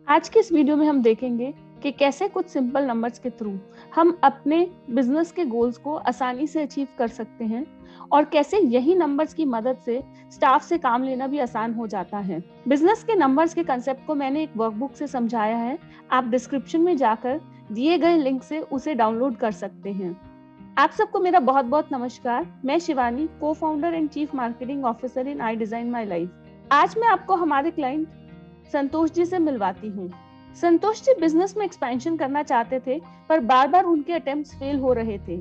आज के इस वीडियो में हम देखेंगे कि कैसे कुछ सिंपल नंबर्स के थ्रू हम अपने बिजनेस के गोल्स को आसानी से अचीव कर सकते हैं और कैसे यही नंबर्स की मदद से स्टाफ से काम लेना भी आसान हो जाता है। बिजनेस के नंबर्स के कंसेप्ट को मैंने एक वर्कबुक से समझाया है। आप डिस्क्रिप्शन में जाकर दिए गए लिंक से उसे डाउनलोड कर सकते हैं। आप सबको मेरा बहुत बहुत नमस्कार। मैं शिवानी, को founder and chief marketing officer in I design my life. आज मैं आपको हमारे क्लाइंट संतोष जी से मिलवाती हूँ। संतोष जी बिजनेस में एक्सपेंशन करना चाहते थे, पर बार बार उनके अटेम्प्ट्स फेल हो रहे थे,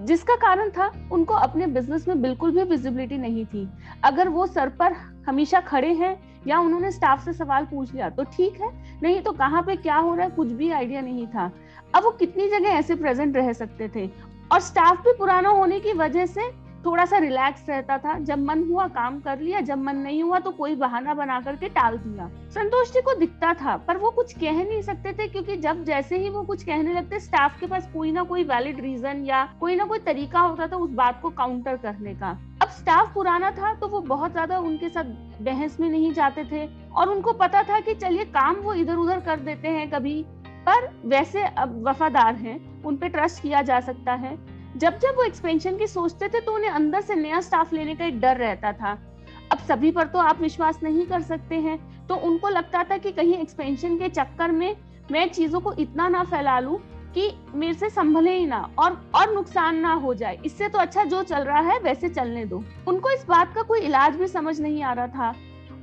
जिसका कारण था उनको अपने बिजनेस में बिल्कुल भी विजिबिलिटी नहीं थी। अगर वो सर पर हमेशा खड़े हैं या उन्होंने स्टाफ से सवाल पूछ लिया तो ठीक है, नहीं तो कहाँ पे क्या हो रहा है कुछ भी आइडिया नहीं था। अब वो कितनी जगह ऐसे प्रेजेंट रह सकते थे और स्टाफ भी पुराना होने की वजह से थोड़ा सा रिलैक्स रहता था। जब मन हुआ काम कर लिया, जब मन नहीं हुआ तो कोई बहाना बना करके टाल दिया। संतोष जी को दिखता था पर वो कुछ कह नहीं सकते थे, क्योंकि जब जैसे ही वो कुछ कहने लगते स्टाफ के पास कोई ना कोई वैलिड रीजन या कोई ना कोई तरीका होता था उस बात को काउंटर करने का। अब स्टाफ पुराना था तो वो बहुत ज्यादा उनके साथ बहस में नहीं जाते थे और उनको पता था कि चलिए काम वो इधर उधर कर देते हैं कभी, पर वैसे अब वफादार हैं, उन पे ट्रस्ट किया जा सकता है। जब जब वो एक्सपेंशन की सोचते थे तो उन्हें अंदर से नया स्टाफ लेने का एक डर रहता था। अब सभी पर तो आप विश्वास नहीं कर सकते हैं, तो उनको लगता था कि कहीं एक्सपेंशन के चक्कर में मैं चीजों को इतना ना फैला लूं कि मेरे से संभले ही ना और नुकसान ना हो जाए। इससे तो अच्छा जो चल रहा है वैसे चलने दो। उनको इस बात का कोई इलाज भी समझ नहीं आ रहा था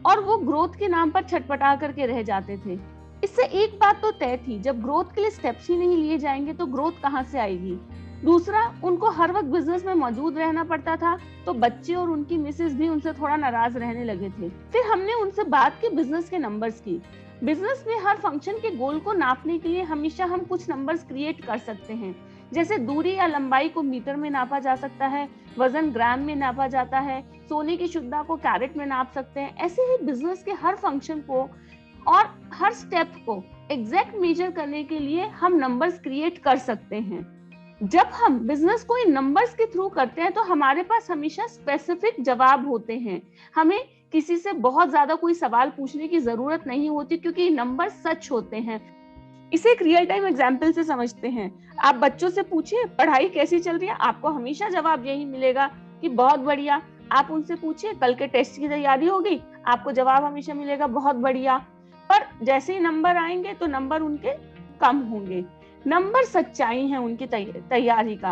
और वो ग्रोथ के नाम पर छटपटा करके रह जाते थे। इससे एक बात तो तय थी, जब ग्रोथ के लिए स्टेप्स ही नहीं लिए जाएंगे तो ग्रोथ कहाँ से आएगी। दूसरा, उनको हर वक्त बिजनेस में मौजूद रहना पड़ता था, तो बच्चे और उनकी मिसेस भी उनसे थोड़ा नाराज रहने लगे थे। फिर हमने उनसे बात की बिजनेस के नंबर्स की। बिजनेस में हर फंक्शन के गोल को नापने के लिए हमेशा हम कुछ नंबर्स क्रिएट कर सकते हैं। जैसे दूरी या लंबाई को मीटर में नापा जा सकता है, वजन ग्राम में नापा जाता है, सोने की शुद्धता को कैरेट में नाप सकते हैं। ऐसे ही बिजनेस के हर फंक्शन को और हर स्टेप को एग्जैक्ट मेजर करने के लिए हम नंबर्स क्रिएट कर सकते हैं। जब हम बिजनेस को इन नंबर्स के थ्रू करते हैं तो हमारे पास हमेशा स्पेसिफिक जवाब होते हैं। हमें किसी से बहुत ज्यादा कोई सवाल पूछने की जरूरत नहीं होती, क्योंकि नंबर सच होते हैं। इसे एक रियल टाइम एग्जाम्पल से समझते हैं। आप बच्चों से पूछिए पढ़ाई कैसी चल रही है, आपको हमेशा जवाब यही मिलेगा कि बहुत बढ़िया। आप उनसे पूछिए कल के टेस्ट की तैयारी हो गई, आपको जवाब हमेशा मिलेगा बहुत बढ़िया। पर जैसे ही नंबर आएंगे तो नंबर उनके कम होंगे। नंबर सच्चाई है उनकी तैयारी का।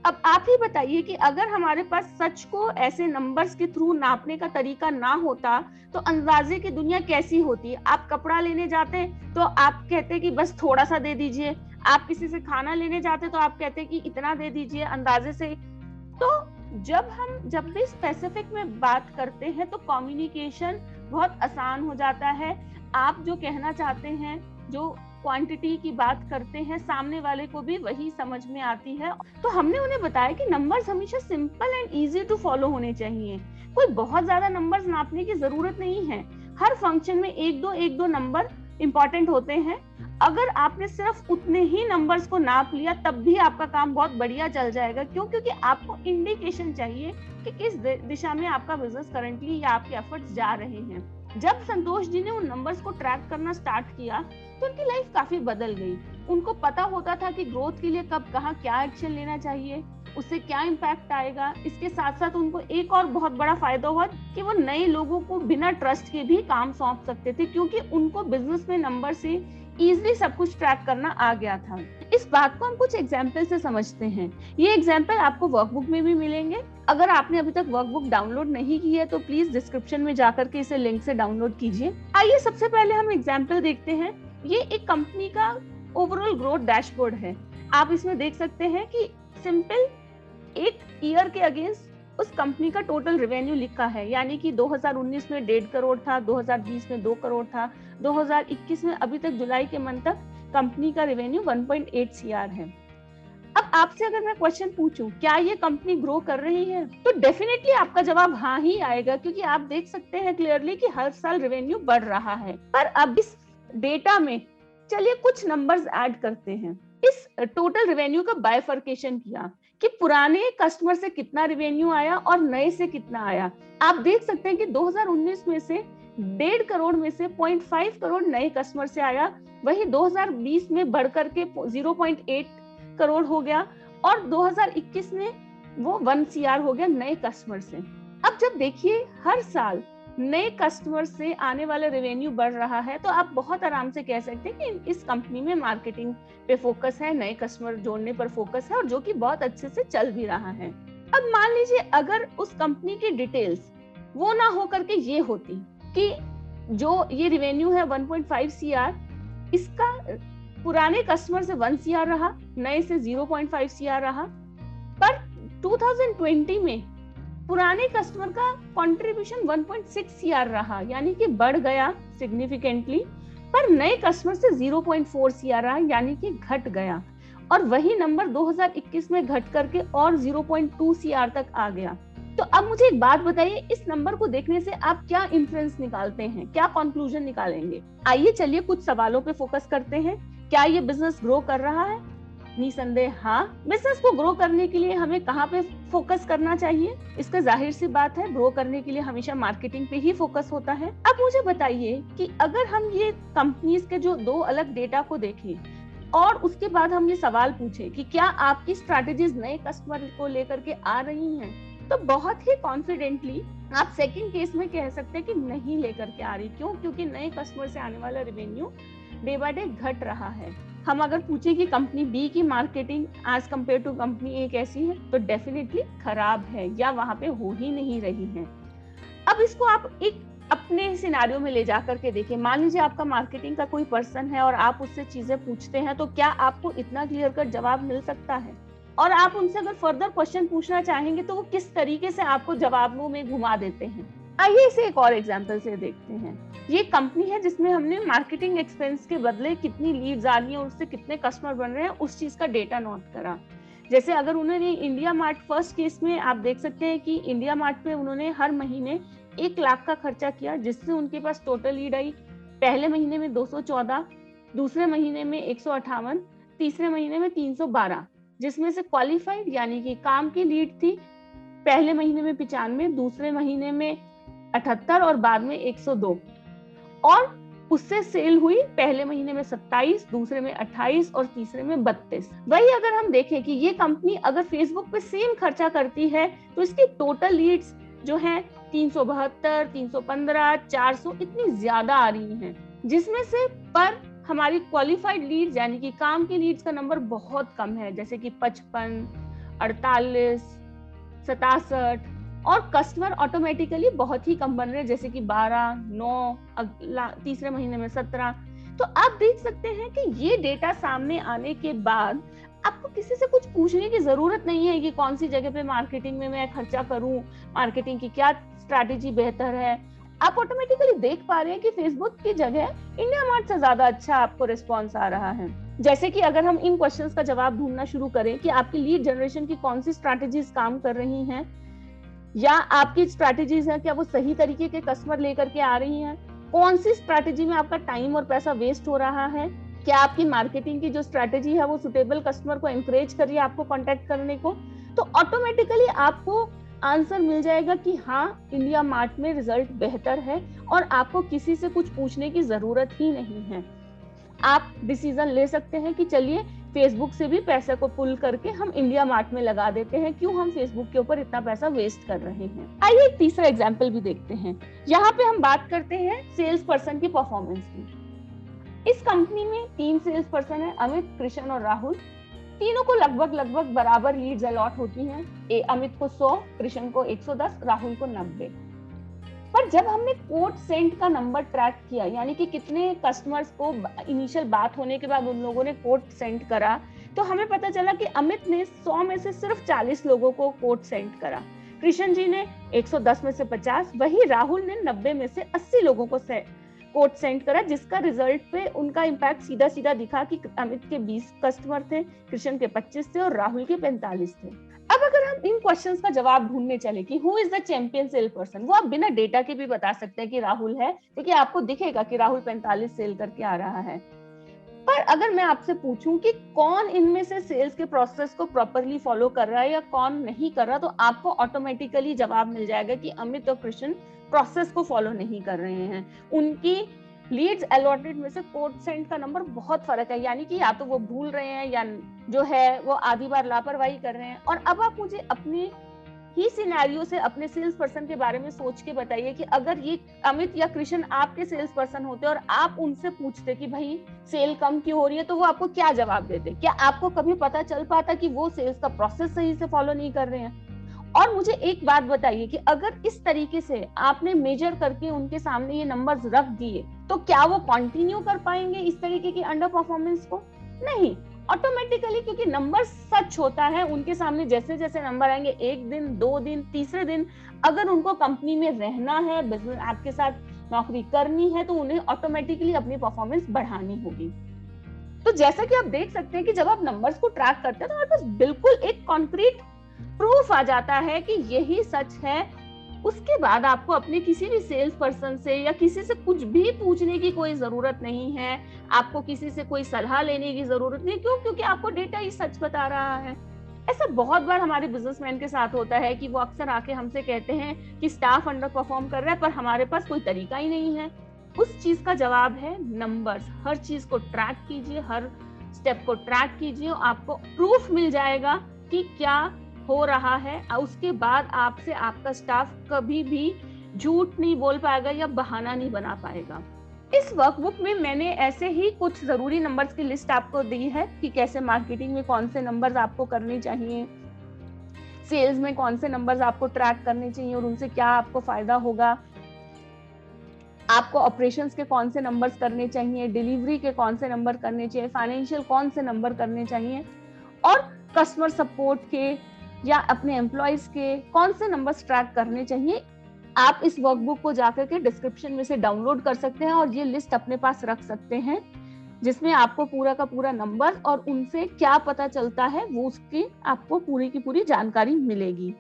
अब आप ही बताइए कि अगर हमारे पास सच को ऐसे नंबर्स के थ्रू नापने का तरीका ना होता तो अंदाजे की दुनिया कैसी होती। आप कपड़ा लेने जाते तो आप कहते कि बस थोड़ा सा दे दीजिए, आप किसी से खाना लेने जाते तो आप कहते कि इतना दे दीजिए अंदाजे से। तो जब भी स्पेसिफिक में बात करते हैं तो कम्युनिकेशन बहुत आसान हो जाता है। आप जो कहना चाहते हैं, जो क्वांटिटी की बात करते हैं, सामने वाले को भी वही समझ में आती है। तो हमने उन्हें बताया कि नंबर्स हमेशा simple and easy to follow होने चाहिए। कोई बहुत ज्यादा नंबर्स नापने की जरूरत नहीं है। हर फंक्शन में एक दो नंबर इंपॉर्टेंट होते हैं। अगर आपने सिर्फ उतने ही नंबर्स को नाप लिया तब भी आपका काम बहुत बढ़िया चल जाएगा। क्यों? क्योंकि आपको इंडिकेशन चाहिए कि किस दिशा में आपका बिजनेस करंटली या आपके एफर्ट्स जा रहे हैं। जब संतोष जी ने उन नंबर्स को ट्रैक करना स्टार्ट किया तो उनकी लाइफ काफी बदल गई। उनको पता होता था कि ग्रोथ के लिए कब कहाँ क्या एक्शन लेना चाहिए, उससे क्या इम्पैक्ट आएगा। इसके साथ साथ उनको एक और बहुत बड़ा फायदा हुआ कि वो नए लोगों को बिना ट्रस्ट के भी काम सौंप सकते थे, क्योंकि उनको बिजनेस में नंबर से इजीली सब कुछ ट्रैक करना आ गया था। इस बात को हम कुछ एग्जाम्पल से समझते हैं। ये एग्जाम्पल आपको वर्कबुक में भी मिलेंगे। अगर आपने अभी तक वर्कबुक डाउनलोड नहीं की है तो प्लीज डिस्क्रिप्शन में जाकर के इसे लिंक से डाउनलोड कीजिए। आइए सबसे पहले हम एग्जाम्पल देखते हैं। ये एक कंपनी का ओवरऑल ग्रोथ डैशबोर्ड है। आप इसमें देख सकते हैं कि सिंपल एक ईयर के अगेंस्ट उस कंपनी का टोटल रेवेन्यू लिखा है, यानी कि 2019 में 1.5 करोड़ था, 2020 में 2 करोड़ था, 2021 में अभी तक जुलाई के मंथ तक कंपनी का रेवेन्यू 1.8 CR है। अब आपसे अगर मैं क्वेश्चन पूछूं क्या ये कंपनी ग्रो कर रही है, तो डेफिनेटली आपका जवाब हाँ ही आएगा, क्योंकि आप देख सकते हैं क्लियरली कि हर साल रेवेन्यू बढ़ रहा है। पर अब इस डेटा में चलिए कुछ नंबर्स ऐड करते हैं। इस टोटल रेवेन्यू का बाइफर्केशन किया कि पुराने कस्टमर से कितना रेवेन्यू आया और नए से कितना आया। आप देख सकते हैं कि 2019 में से 1.5 करोड़ में से 0.5 करोड़ नए कस्टमर से आया, वही 2020 में बढ़कर के 0.8 करोड़ हो गया और 2021 में वो 1 CR हो गया नए कस्टमर से। अब जब देखिए हर साल नए कस्टमर से आने वाला रेवेन्यू बढ़ रहा है, तो आप बहुत आराम से कह सकते हैं कि इस कंपनी में मार्केटिंग पे फोकस है, नए कस्टमर जोड़ने पर फोकस है और जो कि बहुत अच्छे से चल भी रहा है। अब मान लीजिए अगर उस कंपनी की डिटेल्स वो ना हो करके ये होती कि जो ये रेवेन्यू है 1.5 CR, इसका पुराने कस्टमर से 1 CR रहा, नए से 0.5 CR रहा, पर 2020 में पुराने कस्टमर का कंट्रीब्यूशन 1.6 CR रहा, यानी कि बढ़ गया सिग्निफिकेंटली, पर नए कस्टमर से 0.4 CR रहा, यानी कि घट गया। और वही नंबर 2021 में घट करके और 0.2 CR तक आ गया। तो अब मुझे एक बात बताइए, इस नंबर को देखने से आप क्या इन्फ्रेंस निकालते हैं, क्या कंक्लूजन निकालेंगे? आइए चलिए कुछ सवालों पे फोकस करते हैं। क्या ये बिजनेस ग्रो कर रहा है? निसंदेह हाँ। बिजनेस को ग्रो करने के लिए हमें कहाँ पे फोकस करना चाहिए? इसका जाहिर सी बात है, ग्रो करने के लिए हमेशा मार्केटिंग पे ही फोकस होता है। अब मुझे बताइए कि अगर हम ये कंपनीज के जो 2 अलग डेटा को देखें और उसके बाद हम ये सवाल पूछे कि क्या आपकी स्ट्रैटेजीज नए कस्टमर को लेकर के आ रही हैं, तो बहुत ही कॉन्फिडेंटली आप सेकंड केस में कह सकते हैं कि नहीं लेकर के आ रही। क्यों? क्योंकि नए कस्टमर से आने वाला रेवेन्यू डे बाय डे घट रहा है। हम अगर पूछे कि कंपनी बी की marketing as compare to company A कैसी है, तो डेफिनेटली खराब है या वहां पे हो ही नहीं रही है। अब इसको आप एक अपने सिनारियो में ले जा करके देखिए। मान लीजिए आपका मार्केटिंग का कोई पर्सन है और आप उससे चीजें पूछते हैं, तो क्या आपको इतना क्लियर कट जवाब मिल सकता है? और आप उनसे अगर फर्दर क्वेश्चन पूछना चाहेंगे तो वो किस तरीके से आपको जवाबों में घुमा देते हैं। आइए इसे एक और एग्जांपल से देखते हैं। ये कंपनी है जिसमें हमने मार्केटिंग एक्सपेंस के बदले कितनी लीड्स आ रही हैं और उससे कितने कस्टमर बन रहे हैं, उस चीज का डेटा नोट करा। जैसे अगर उन्होंने इंडिया मार्ट फर्स्ट केस में आप देख सकते हैं कि इंडिया मार्ट पे उन्होंने हर महीने 1 लाख का खर्चा किया, जिससे उनके पास टोटल लीड आई पहले महीने में 214, दूसरे महीने में 158, तीसरे महीने में 312, जिसमें से क्वालिफाइड यानी कि काम की लीड थी पहले महीने में 95, दूसरे महीने में 78 और बाद में 102, और उससे सेल हुई पहले महीने में 27, दूसरे में 28 और तीसरे में 32। वही अगर हम देखें कि ये कंपनी अगर फेसबुक पे सेम खर्चा करती है तो इसकी टोटल लीड्स जो है 372, 315, 400 इतनी ज्यादा आ रही हैं, जिसमें से पर हमारी क्वालिफाइड लीड्स यानी कि काम की लीड्स का नंबर बहुत कम है, जैसे कि 55, 48, 67, और कस्टमर ऑटोमेटिकली बहुत ही कम बन रहे हैं, जैसे कि 12, 9, तीसरे महीने में 17। तो आप देख सकते हैं कि ये डेटा सामने आने के बाद आपको किसी से कुछ पूछने की जरूरत नहीं है कि कौन सी जगह पे मार्केटिंग में मैं खर्चा करूं, मार्केटिंग की क्या स्ट्रैटेजी बेहतर है। आप ऑटोमेटिकली देख पा रहे हैं कि फेसबुक की जगह इंडिया मार्ट से ज्यादा अच्छा आपको रिस्पॉन्स आ रहा है। जैसे कि अगर हम इन क्वेश्चंस का जवाब ढूंढना शुरू करें कि आपकी लीड जनरेशन की कौन सी स्ट्रैटेजीज काम कर रही हैं, या आपकी स्ट्रैटेजीज है क्या वो सही तरीके के कस्टमर लेकर के आ रही हैं, कौन सी स्ट्रैटेजी में आपका टाइम और पैसा वेस्ट हो रहा है, क्या आपकी मार्केटिंग की जो स्ट्रैटेजी है वो सुटेबल कस्टमर को एनकरेज कर रही है आपको कांटेक्ट करने को, तो ऑटोमेटिकली आपको आंसर मिल जाएगा कि हाँ इंडिया मार्ट में रिजल्ट बेहतर है और आपको किसी से कुछ पूछने की जरूरत ही नहीं है। आप डिसीजन ले सकते हैं कि चलिए फेसबुक से भी पैसे को पुल करके हम इंडिया मार्ट में लगा देते हैं, क्यों हम फेसबुक के ऊपर इतना पैसा वेस्ट कर रहे हैं। आइए एक तीसरा एग्जांपल भी देखते हैं। यहाँ पे हम बात करते हैं सेल्स पर्सन की परफॉर्मेंस की। इस कंपनी में 3 सेल्स पर्सन है, अमित, कृष्ण और राहुल। तीनों को लगभग बराबर लीड्स अलॉट होती हैं। अमित को 100, कृष्ण को 110, राहुल को 90। पर जब हमने कोट सेंट का नंबर ट्रैक किया, यानी कि कितने कस्टमर्स को इनिशियल बात होने के बाद उन लोगों ने कोट सेंड करा, तो हमें पता चला कि अमित ने 100 में से सिर्फ 40 लोगों को कोट सेंड करा, कृष्ण जी ने 110 में से 50, वही राहुल ने 90 में से 80 लोगों को कोट सेंड करा, जिसका रिजल्ट पे उनका इम्पैक्ट सीधा सीधा दिखा कि अमित के 20 कस्टमर थे, कृष्ण के 25 थे और राहुल के 45 थे। अब अगर हम इन क्वेश्चंस का जवाब ढूंढने चले कि who is the champion cell person, वो आप बिना डेटा के भी बता सकते हैं कि राहुल है, क्योंकि आपको दिखेगा कि राहुल 45 सेल करके आ रहा है। पर अगर मैं आपसे पूछूं कि कौन इनमें से सेल्स के प्रोसेस को प्रॉपरली फॉलो कर रहा है या कौन नहीं कर रहा, तो आपको ऑटोमेटिकली जवाब मिल जाएगा कि अमित और कृष्ण प्रोसेस को फॉलो नहीं कर रहे हैं। उनकी लीड्स अलॉटेड में से कोएफिशिएंट का नंबर बहुत फर्क है, यानी कि या तो वो भूल रहे हैं या जो है वो आधी बार लापरवाही कर रहे हैं। और अब आप मुझे अपनी ही सिनेरियो से अपने सेल्स पर्सन के बारे में सोच के बताइए कि अगर ये अमित या कृष्ण आपके सेल्स पर्सन होते और आप उनसे पूछते कि भाई सेल कम क्यों हो रही है, तो वो आपको क्या जवाब देते? क्या आपको कभी पता चल पाता कि वो सेल्स का प्रोसेस सही से फॉलो नहीं कर रहे हैं? और मुझे एक बात बताइए कि अगर इस तरीके से आपने मेजर करके उनके सामने ये नंबर्स रख दिए, तो क्या वो कंटिन्यू कर पाएंगे इस तरीके की अंडर परफॉर्मेंस को? नहीं, ऑटोमेटिकली, क्योंकि नंबर सच होता है। उनके सामने जैसे जैसे नंबर आएंगे, एक दिन, 2 दिन, तीसरे दिन, अगर उनको कंपनी में रहना है, बिजनेस आपके साथ नौकरी करनी है, तो उन्हें ऑटोमेटिकली अपनी परफॉर्मेंस बढ़ानी होगी। तो जैसा कि आप देख सकते हैं कि जब आप नंबर्स को ट्रैक करते हैं तो हमारे पास बिल्कुल एक कॉन्क्रीट प्रूफ आ जाता है कि यही सच है। उसके बाद आपको अपने किसी भी सेल्स पर्सन से या किसी से कुछ भी पूछने की कोई जरूरत नहीं है। आपको किसी से कोई सलाह लेने की जरूरत नहीं। क्यों? क्योंकि आपको डेटा ही सच बता रहा है। ऐसा बहुत बार हमारे बिजनेसमैन के साथ होता है कि वो अक्सर आके हमसे कहते हैं कि स्टाफ अंडर परफॉर्म कर रहा है, पर हमारे पास कोई तरीका ही नहीं है। उस चीज का जवाब है नंबर्स। हर चीज को ट्रैक कीजिए, हर स्टेप को ट्रैक कीजिए, आपको प्रूफ मिल जाएगा कि क्या हो रहा है। उसके बाद आपसे आपका स्टाफ कभी भी झूठ नहीं बोल पाएगा या बहाना नहीं बना पाएगा। इस वर्कबुक में मैंने ऐसे ही कुछ जरूरी नंबर्स की लिस्ट आपको दी है कि कैसे मार्केटिंग में कौन से नंबर्स आपको करने चाहिए, सेल्स में कौन से नंबर्स आपको ट्रैक करने चाहिए और उनसे क्या आपको फायदा होगा, आपको ऑपरेशंस के कौन से नंबर्स करने चाहिए, डिलीवरी के कौन से नंबर करने चाहिए, फाइनेंशियल कौन से नंबर करने चाहिए, और कस्टमर सपोर्ट के या अपने एम्प्लॉइज के कौन से नंबर्स ट्रैक करने चाहिए। आप इस वर्कबुक को जाकर के डिस्क्रिप्शन में से डाउनलोड कर सकते हैं और ये लिस्ट अपने पास रख सकते हैं, जिसमें आपको पूरा का पूरा नंबर और उनसे क्या पता चलता है वो उसकी आपको पूरी की पूरी जानकारी मिलेगी।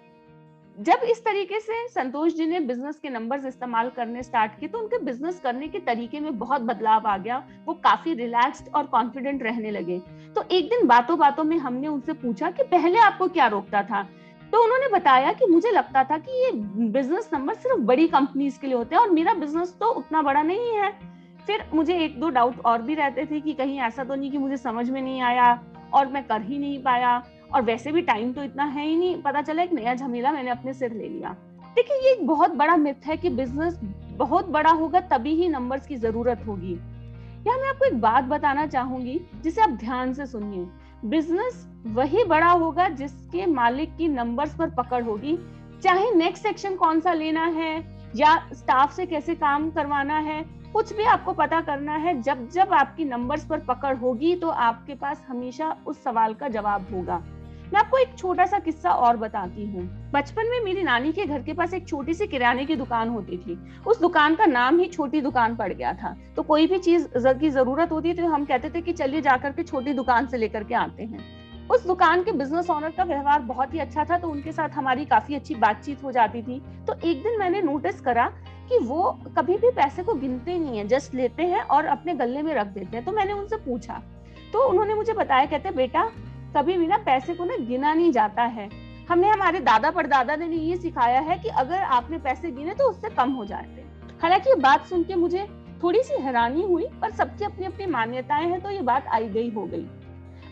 जब इस तरीके से संतोष जी ने बिजनेस के नंबर्स इस्तेमाल करने स्टार्ट किए तो उनके बिजनेस करने के तरीके में बहुत बदलाव आ गया। वो काफी रिलैक्स्ड और कॉन्फिडेंट रहने लगे। तो एक दिन बातों बातों में हमने उनसे पूछा कि पहले आपको क्या रोकता था। तो उन्होंने बताया कि मुझे लगता था कि ये बिजनेस नंबर सिर्फ बड़ी कंपनीज के लिए होते हैं और मेरा बिजनेस तो उतना बड़ा नहीं है। फिर मुझे एक दो डाउट और भी रहते थे कि कहीं ऐसा तो नहीं कि मुझे समझ में नहीं आया और मैं कर ही नहीं पाया, और वैसे भी टाइम तो इतना है ही नहीं। पता चला एक नया झमेला मैंने अपने सिर ले लिया। देखिए, ये एक बहुत बड़ा मिथ है कि बिजनेस बहुत बड़ा होगा तभी ही नंबर्स की जरूरत होगी। यहाँ मैं आपको एक बात बताना चाहूंगी जिसे आप ध्यान से सुनिए। बिजनेस वही बड़ा होगा जिसके मालिक की नंबर्स पर पकड़ होगी। चाहे नेक्स्ट सेक्शन कौन सा लेना है या स्टाफ से कैसे काम करवाना है, कुछ भी आपको पता करना है, जब जब आपकी नंबर्स पर पकड़ होगी तो आपके पास हमेशा उस सवाल का जवाब होगा। मैं आपको एक छोटा सा किस्सा और बताती हूँ। बचपन में मेरी नानी के घर के पास एक छोटी सी किराने की दुकान होती थी। उस दुकान का नाम ही छोटी दुकान पड़ गया था। तो कोई भी चीज की जरूरत होती तो हम कहते थे कि चलिए जाकर के छोटी दुकान से लेकर के आते हैं। उस दुकान के बिजनेस ओनर का व्यवहार बहुत ही अच्छा था, तो उनके साथ हमारी काफी अच्छी बातचीत हो जाती थी। तो एक दिन मैंने नोटिस करा कि वो कभी भी पैसे को गिनते नहीं है, जस्ट लेते हैं और अपने गले में रख देते हैं। तो मैंने उनसे पूछा तो उन्होंने मुझे बताया, कहते बेटा कभी भी ना पैसे को ना गिना नहीं जाता है। हमने हमारे दादा परदादा ने ये सिखाया है कि अगर आपने पैसे गिने तो उससे कम हो जाते। हालांकि ये बात सुन के मुझे थोड़ी सी हैरानी हुई, पर सबकी अपनी अपनी मान्यताएं हैं तो ये बात आई गई हो गई।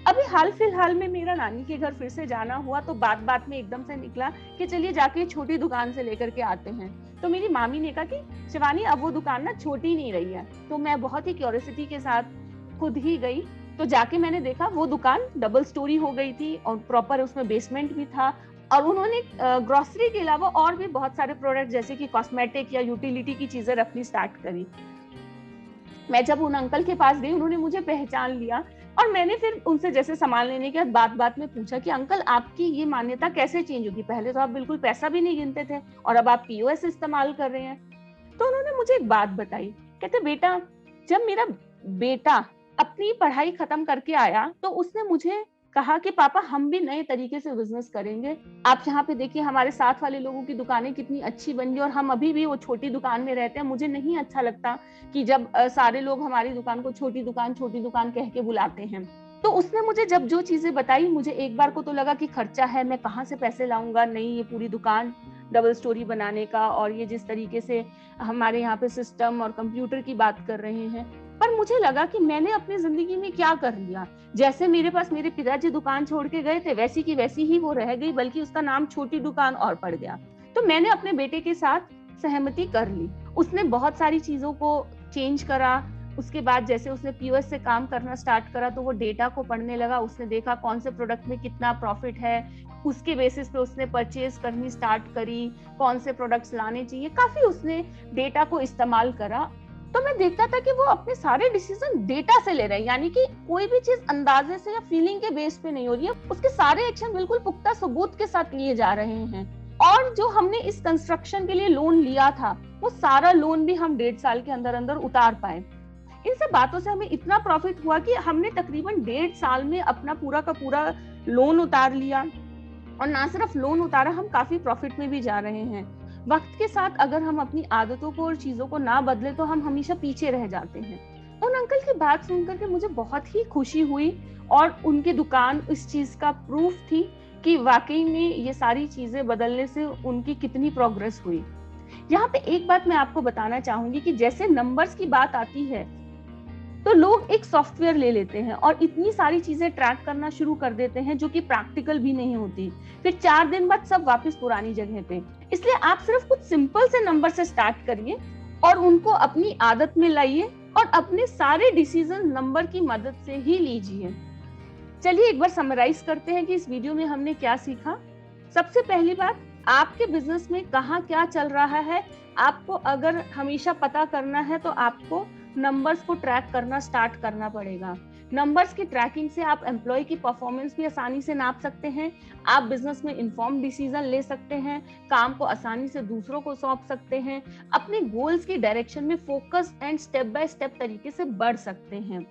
अभी हाल फिलहाल में मेरा नानी के घर फिर से जाना हुआ तो बात बात में एकदम से निकला कि चलिए जाके छोटी दुकान से लेकर के आते हैं। तो मेरी मामी ने कहा कि शिवानी अब वो दुकान ना छोटी नहीं रही है। तो मैं बहुत ही क्यूरियोसिटी के साथ खुद ही गई। तो जाके मैंने देखा वो दुकान डबल स्टोरी हो गई थी और प्रॉपर उसमें बेसमेंट भी था, और उन्होंने ग्रोसरी के अलावा और भी बहुत सारे प्रोडक्ट जैसे कि कॉस्मेटिक या यूटिलिटी की चीजें रखनी स्टार्ट करी। मैं जब उन अंकल के पास गई उन्होंने मुझे पहचान लिया और मैंने फिर उनसे जैसे सामान लेने के बाद बात बात में पूछा कि अंकल आपकी ये मान्यता कैसे चेंज होगी? पहले तो आप बिल्कुल पैसा भी नहीं गिनते थे और अब आप पीओएस इस्तेमाल कर रहे हैं। तो उन्होंने मुझे एक बात बताई, कहते बेटा जब मेरा बेटा अपनी पढ़ाई खत्म करके आया तो उसने मुझे कहा कि पापा हम भी नए तरीके से बिजनेस करेंगे। आप यहाँ पे देखिए हमारे साथ वाले लोगों की दुकानें कितनी अच्छी बन गई और हम अभी भी वो छोटी दुकान में रहते हैं। मुझे नहीं अच्छा लगता कि जब सारे लोग हमारी दुकान को छोटी दुकान कह के बुलाते हैं। तो उसने मुझे जब जो चीजें बताई, मुझे एक बार को तो लगा कि खर्चा है, मैं कहाँ से पैसे लाऊंगा नहीं ये पूरी दुकान डबल स्टोरी बनाने का, और ये जिस तरीके से हमारे यहाँ पे सिस्टम और कंप्यूटर की बात कर रहे हैं। पर मुझे लगा कि मैंने अपनी जिंदगी में क्या कर लिया। जैसे मेरे पास मेरे पिताजी दुकान छोड़ के गए थे, वैसी की वैसी ही वो रह गई, बल्कि उसका नाम छोटी दुकान और पड़ गया। तो मैंने अपने बेटे के साथ सहमति कर ली। उसने बहुत सारी चीजों को चेंज करा। उसके बाद जैसे उसने पीओएस से काम करना स्टार्ट करा तो वो डेटा को पढ़ने लगा। उसने देखा कौन से प्रोडक्ट में कितना प्रॉफिट है, उसके बेसिस पे उसने परचेज करनी स्टार्ट करी, कौन से प्रोडक्ट्स लाने चाहिए। काफी उसने डेटा को इस्तेमाल करा। तो मैं देखता था कि वो अपने सारे डिसीजन डेटा से ले रहे हैं, यानी कि कोई भी चीज अंदाजे से या फीलिंग के बेस पे नहीं हो रही है। उसके सारे एक्शन बिल्कुल पुख्ता सबूत के साथ लिए जा रहे हैं। और जो हमने इस कंस्ट्रक्शन के लिए लोन लिया था, वो सारा लोन भी हम 1.5 साल के अंदर अंदर उतार पाए। इन सब बातों से हमें इतना प्रॉफिट हुआ कि हमने तकरीबन 1.5 साल में अपना पूरा का पूरा लोन उतार लिया। और ना सिर्फ लोन उतारा, हम काफी प्रॉफिट में भी जा रहे हैं। वक्त के साथ अगर हम अपनी आदतों को और चीजों को ना बदले तो हम हमेशा पीछे रह जाते हैं। उन अंकल की बात सुनकर के मुझे बहुत ही खुशी हुई, और उनकी दुकान इस चीज का प्रूफ थी कि वाकई में ये सारी चीजें बदलने से उनकी कितनी प्रोग्रेस हुई। यहाँ पे एक बात मैं आपको बताना चाहूंगी कि जैसे नंबर्स की बात आती है तो लोग एक सॉफ्टवेयर ले लेते हैं और इतनी सारी चीजें ट्रैक करना शुरू कर देते हैं जो कि प्रैक्टिकल भी नहीं होती। फिर 4 दिन बाद सब वापस पुरानी जगह पे। इसलिए आप सिर्फ कुछ सिंपल से नंबर से स्टार्ट करिए और उनको अपनी आदत में लाइए, और अपने सारे डिसीजन नंबर की मदद से ही लीजिए। चलिए एक बार समराइज करते हैं कि इस वीडियो में हमने क्या सीखा। सबसे पहली बात, आपके बिजनेस में कहाँ क्या चल रहा है, आपको अगर हमेशा पता करना है तो आपको नंबर्स को ट्रैक करना स्टार्ट करना पड़ेगा। नंबर्स की ट्रैकिंग से आप एम्प्लॉय की परफॉर्मेंस भी आसानी से नाप सकते हैं, आप बिजनेस में इन्फॉर्म डिसीजन ले सकते हैं, काम को आसानी से दूसरों को सौंप सकते हैं, अपने गोल्स की डायरेक्शन में focus and step by step तरीके से बढ़ सकते हैं।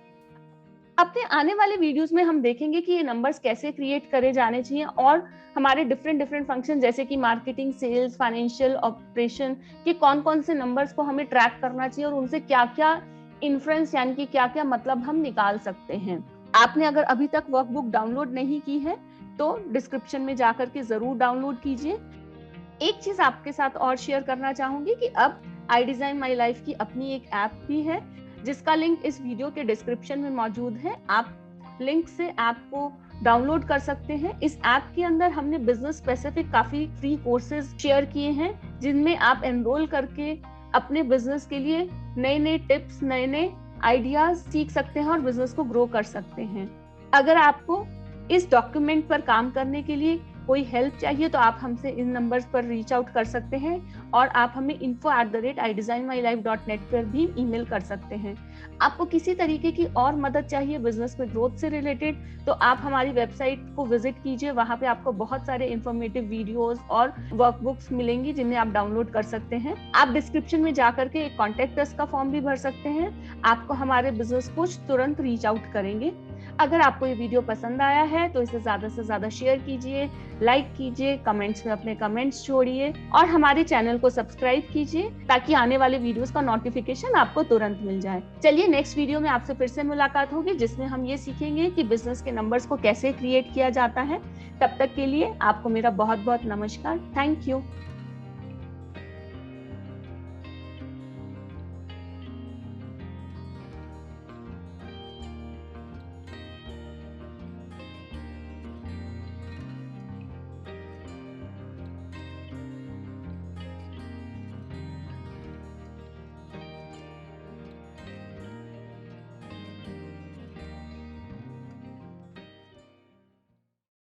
अपने आने वाले वीडियोस में हम देखेंगे कि ये नंबर्स कैसे क्रिएट करे जाने चाहिए, और हमारे डिफरेंट फंक्शन जैसे कि मार्केटिंग, सेल्स, फाइनेंशियल, ऑपरेशन के कौन कौन से नंबर्स को हमें ट्रैक करना चाहिए और उनसे क्या क्या इन्फ्रेंस यानी कि क्या क्या मतलब हम निकाल सकते हैं। आपने अगर अभी तक वर्कबुक डाउनलोड नहीं की है तो डिस्क्रिप्शन में जाकर के जरूर डाउनलोड कीजिए। एक चीज आपके साथ और शेयर करना चाहूंगी कि अब आई डिजाइन माई लाइफ की अपनी एक ऐप भी है, जिसका लिंक इस वीडियो के डिस्क्रिप्शन में मौजूद है। आप लिंक से ऐप को डाउनलोड कर सकते हैं। इस ऐप के अंदर हमने बिजनेस स्पेसिफिक काफी फ्री कोर्सेज शेयर किए हैं, जिनमें आप एनरोल करके अपने बिजनेस के लिए नए नए टिप्स, नए नए आइडियाज सीख सकते हैं और बिजनेस को ग्रो कर सकते हैं। अगर आपको इस डॉक्यूमेंट पर काम करने के लिए कोई हेल्प चाहिए तो आप हमसे इन नंबर्स पर रीच आउट कर सकते हैं, और आप हमें info@idesignmylife.net पर भी ईमेल कर सकते हैं। आपको किसी तरीके की और मदद चाहिए बिजनेस में ग्रोथ से रिलेटेड तो आप हमारी वेबसाइट को विजिट कीजिए। वहां पे आपको बहुत सारे इंफॉर्मेटिव वीडियोस और वर्कबुक्स मिलेंगी जिन्हें आप डाउनलोड कर सकते हैं। आप डिस्क्रिप्शन में जाकर के एक कॉन्टेक्ट अस का फॉर्म भी भर सकते हैं। आपको हमारे बिजनेस कोच तुरंत रीच आउट करेंगे। अगर आपको ये वीडियो पसंद आया है तो इसे ज्यादा से ज्यादा शेयर कीजिए, लाइक कीजिए, कमेंट्स में अपने कमेंट्स छोड़िए और हमारे चैनल को सब्सक्राइब कीजिए ताकि आने वाले वीडियोस का नोटिफिकेशन आपको तुरंत मिल जाए। चलिए नेक्स्ट वीडियो में आपसे फिर से मुलाकात होगी, जिसमें हम ये सीखेंगे कि बिजनेस के नंबर्स को कैसे क्रिएट किया जाता है। तब तक के लिए आपको मेरा बहुत बहुत नमस्कार। Thank you.